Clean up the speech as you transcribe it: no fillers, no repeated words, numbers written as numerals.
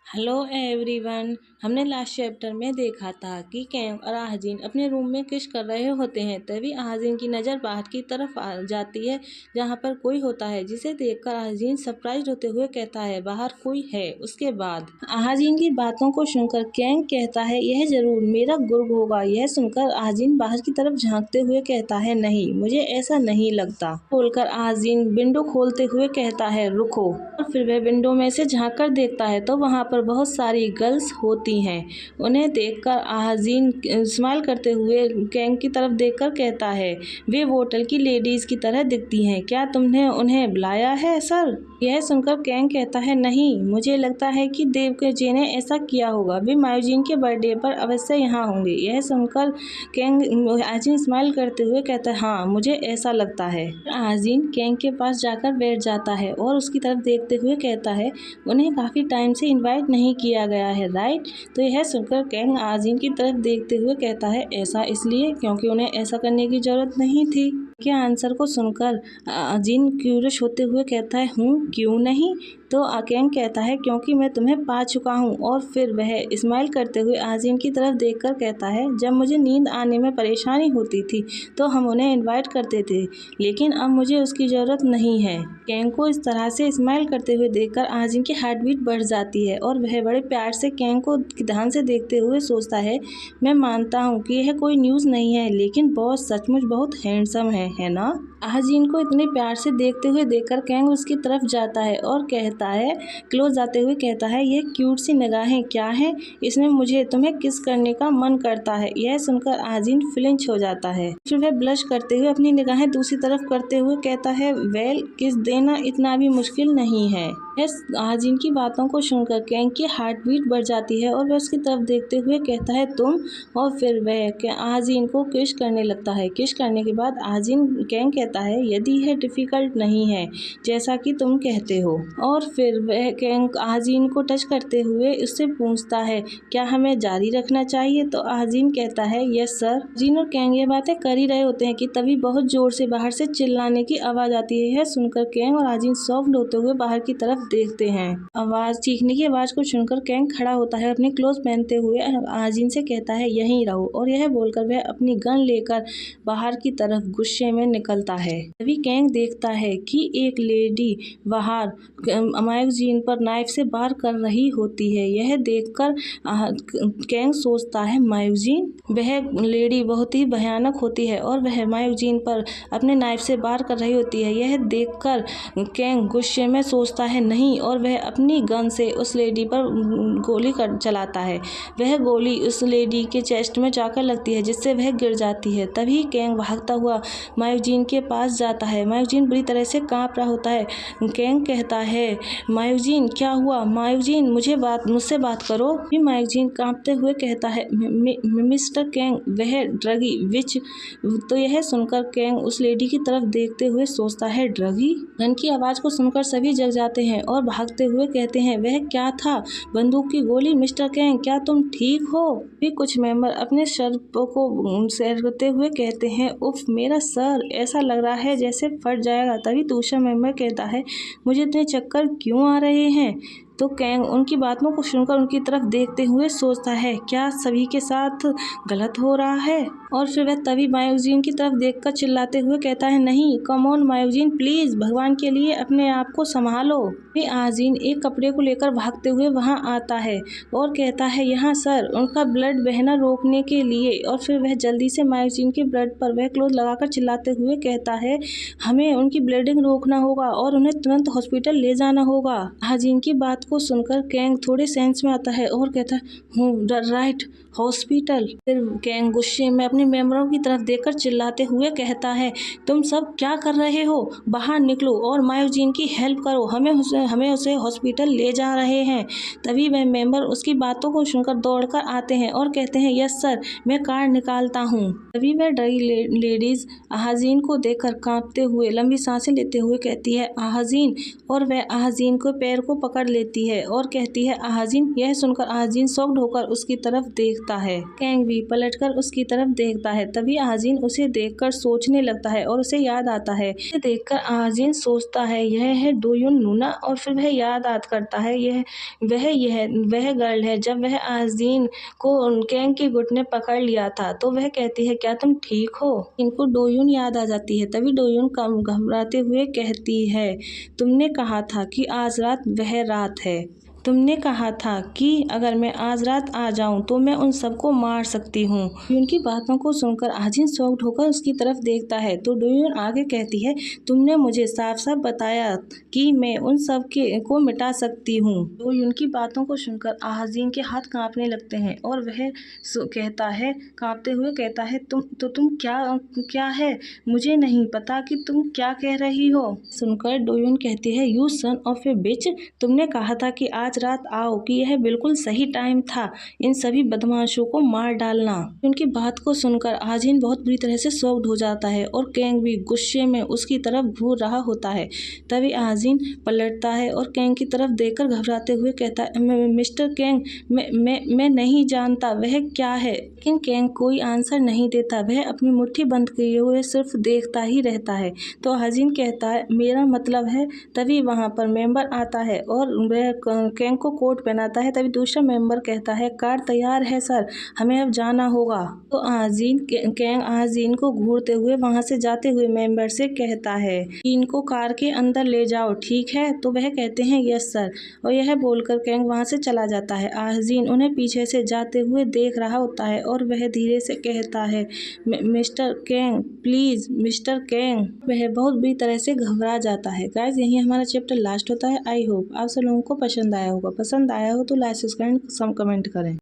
Hello everyone. हमने last chapter में देखा था कि कैंग और आहाजीन अपने रूम में किस कर रहे होते हैं। तभी आहाजीन की नज़र बाहर की तरफ आ जाती है जहाँ पर कोई होता है, जिसे देखकर आहाजीन सरप्राइज होते हुए कहता है बाहर कोई है। उसके बाद आहाजीन की बातों को सुनकर कैंग कहता है यह जरूर मेरा गुर्ग होगा। यह सुनकर आहाजीन बाहर की तरफ झांकते हुए कहता है नहीं, मुझे ऐसा नहीं लगता। बोलकर आहाजीन विंडो खोलते हुए कहता है रुको, और फिर वह विंडो में से झांक कर देखता है तो वहाँ पर बहुत सारी गर्ल्स होती हैं। उन्हें देखकर आहाजीन स्माइल करते हुए कैंग की तरफ देखकर कहता है वे होटल की लेडीज की तरह दिखती हैं, क्या तुमने उन्हें बुलाया है सर? यह सुनकर कैंग कहता है नहीं, मुझे लगता है कि देवजी ने ऐसा किया होगा, वे मायूजीन के बर्थडे पर अवश्य यहाँ होंगे। यह सुनकर कैंग आहाजीन स्माइल करते हुए कहता है हाँ, मुझे ऐसा लगता है। आहाजीन कैंग के पास जाकर बैठ जाता है और उसकी तरफ देखते हुए कहता है उन्हें काफ़ी टाइम से इनवाइट नहीं किया गया है, राइट? तो यह सुनकर कैंग आहाजीन की तरफ देखते हुए कहता है ऐसा इसलिए क्योंकि उन्हें ऐसा करने की ज़रूरत नहीं थी। के आंसर को सुनकर आहाजीन क्यूरियस होते हुए कहता है क्यों नहीं? तो कैंग कहता है क्योंकि मैं तुम्हें पा चुका हूँ। और फिर वह स्माइल करते हुए आहाजीन की तरफ देखकर कहता है जब मुझे नींद आने में परेशानी होती थी तो हम उन्हें इनवाइट करते थे, लेकिन अब मुझे उसकी ज़रूरत नहीं है। कैंग को इस तरह से स्माइल करते हुए देखकर आहाजीन की हार्ट बीट बढ़ जाती है और वह बड़े प्यार से कैंग को ध्यान से देखते हुए सोचता है मैं मानता हूँ कि यह कोई न्यूज़ नहीं है, लेकिन बॉस सचमुच बहुत हैंडसम है ना? आहाजीन को इतने प्यार से देखते हुए देखकर कैंग उसकी तरफ जाता है और कहता है क्लोज जाते हुए कहता है यह क्यूट सी निगाहें क्या हैं, इसमें मुझे तुम्हें किस करने का मन करता है। यह सुनकर आहाजीन फ्लिंच हो जाता है, फिर वह ब्लश करते हुए अपनी निगाहें दूसरी तरफ करते हुए कहता है वेल, किस देना इतना भी मुश्किल नहीं है। आहाजीन की बातों को सुनकर कैंग की हार्ट बीट बढ़ जाती है और वह उसकी तरफ देखते हुए कहता है तुम, और फिर वह आहाजीन को किस करने लगता है। किस करने के बाद आहाजीन कैंग कहता है यदि यह डिफ़िकल्ट नहीं है जैसा कि तुम कहते हो। और फिर वह कैंग आहाजीन को टच करते हुए उससे पूछता है क्या हमें जारी रखना चाहिए? तो आहाजीन कहता है यस सर। आहाजीन और कैंग ये बातें कर ही रहे होते हैं कि तभी बहुत जोर से बाहर से चिल्लाने की आवाज़ आती है। यह सुनकर कैंग और आहाजीन सॉफ्ट होते हुए बाहर की तरफ देखते हैं। आवाज़ चीखने की आवाज़ को सुनकर कैंग खड़ा होता है, अपने क्लोथ पहनते हुए आहाजीन से कहता है यहीं रहो, और यह बोलकर वह अपनी गन लेकर बाहर की तरफ गुस्से में निकलता है। तभी कैंग देखता है कि एक लेडी बाहर मायूजीन पर नाइफ से वार कर रही होती है। यह देखकर कैंग सोचता है मायूजीन, वह लेडी बहुत ही भयानक होती है और वह मायूजीन पर अपने नाइफ से वार कर रही होती है। यह देखकर कैंग गुस्से में सोचता है नहीं, और वह अपनी गन से उस लेडी पर गोली चलाता है। वह गोली उस लेडी के चेस्ट में जाकर लगती है जिससे वह गिर जाती है। तभी कैंग भागता हुआ मायूजीन के पास जाता है। मायूजीन बुरी तरह से कांप रहा होता है। कैंग कहता है मायूजीन क्या हुआ? मायूजीन मुझसे बात करो। फिर मायूजीन कांपते हुए कहता है मिस्टर कैंग, वह ड्रगी विच। तो यह सुनकर कैंग उस लेडी की तरफ देखते हुए सोचता है ड्रगी। गन की आवाज़ को सुनकर सभी जग जाते हैं और भागते हुए कहते हैं वह क्या था? बंदूक की गोली। मिस्टर कैंग क्या तुम ठीक हो? फिर कुछ मेंबर अपने सर को सैरते हुए कहते हैं उफ मेरा सर, ऐसा लग रहा है जैसे फट जाएगा। तभी दूसरा मेंबर कहता है मुझे इतने चक्कर क्यों आ रहे हैं? तो कैंग उनकी बातों को सुनकर उनकी तरफ देखते हुए सोचता है क्या सभी के साथ गलत हो रहा है? और फिर वह तभी मायूजीन की तरफ देखकर चिल्लाते हुए कहता है नहीं, कम ऑन मायूजीन प्लीज़, भगवान के लिए अपने आप को संभालो। फिर आहाजीन एक कपड़े को लेकर भागते हुए वहां आता है और कहता है यहाँ सर, उनका ब्लड बहना रोकने के लिए। और फिर वह जल्दी से मायूजीन के ब्लड पर वह क्लोथ लगाकर चिल्लाते हुए कहता है हमें उनकी ब्लीडिंग रोकना होगा और उन्हें तुरंत हॉस्पिटल ले जाना होगा। आहाजीन की बात को सुनकर कैंग थोड़े सेंस में आता है और कहता है राइट, हॉस्पिटल। फिर कैंग गुस्से में अपने मेंबरों की तरफ देखकर चिल्लाते हुए कहता है तुम सब क्या कर रहे हो? बाहर निकलो और मायूजीन की हेल्प करो, हमें उसे हॉस्पिटल ले जा रहे हैं। तभी वह मेंबर उसकी बातों को सुनकर दौड़कर आते हैं और कहते हैं यस सर, मैं कार निकालता हूँ। तभी वह ड्रगी लेडीज आहाजीन को देखकर कांपते हुए लंबी सांसें लेते हुए कहती है आहाजीन, और वह आहाजीन को पैर को पकड़ लेती है और कहती है आहाजीन। यह सुनकर आहाजीन शॉक्ड होकर उसकी तरफ देखता देखता है। कैंग भी पलटकर उसकी तरफ देखता है। तभी आजीन उसे देखकर सोचने लगता है और उसे याद आता है। इसे देखकर आजीन सोचता है यह है डोयुन नूना, और फिर वह याद करता है वह गर्ल है। जब वह आजीन को कैंग के घुटने पकड़ लिया था तो वह कहती है क्या तुम ठीक हो। इनको डोयुन याद आ जाती है। तभी डोयुन कम घबराते हुए कहती है तुमने कहा था कि आज रात वह रात है। तुमने कहा था कि अगर मैं आज रात आ जाऊं तो मैं उन सबको मार सकती हूँ। उनकी बातों को सुनकर आजिन शॉक्ड होकर उसकी तरफ देखता है तो डोयुन आगे कहती है तुमने मुझे साफ साफ बताया कि मैं उन सब को मिटा सकती हूँ। डोयुन की बातों को सुनकर आजिन के हाथ कांपने लगते हैं और वह कहता है कांपते हुए कहता है तुम क्या है, मुझे नहीं पता कि तुम क्या कह रही हो। सुनकर डोयुन कहती है यू सन ऑफ ए बिच, तुमने कहा था कि आज रात आओ कि यह बिल्कुल सही टाइम था इन सभी बदमाशों को मार डालना। उनकी बात को सुनकर आजिन बहुत बुरी तरह से शॉक्ड हो जाता है और कैंग भी गुस्से में उसकी तरफ घूर रहा होता है। तभी आजिन पलटता है और कैंग की तरफ देखकर घबराते हुए कहता है मिस्टर कैंग, मैं नहीं जानता वह क्या है। लेकिन कैंग कोई आंसर नहीं देता, वह अपनी मुट्ठी बंद किए हुए सिर्फ देखता ही रहता है। तो आजिन कहता है मेरा मतलब है। तभी वहाँ पर मेंबर आता है और वह कैंग को कोट पहनाता है। तभी दूसरा मेंबर कहता है कार तैयार है सर, हमें अब जाना होगा। तो कैंग आजीन को घूरते हुए वहां से जाते हुए मेंबर से कहता है कि इनको कार के अंदर ले जाओ, ठीक है। तो वह कहते हैं यस सर, और यह बोलकर कैंग वहां से चला जाता है। आजीन उन्हें पीछे से जाते हुए देख रहा होता है और वह धीरे से कहता है mister Kang please, mister Kang. वह बहुत बुरी तरह से घबरा जाता है। गाइस यही हमारा चैप्टर लास्ट होता है। आई होप आप सब लोगों को पसंद आया होगा। पसंद आया हो तो लाइक सब्सक्राइब कमेंट करें।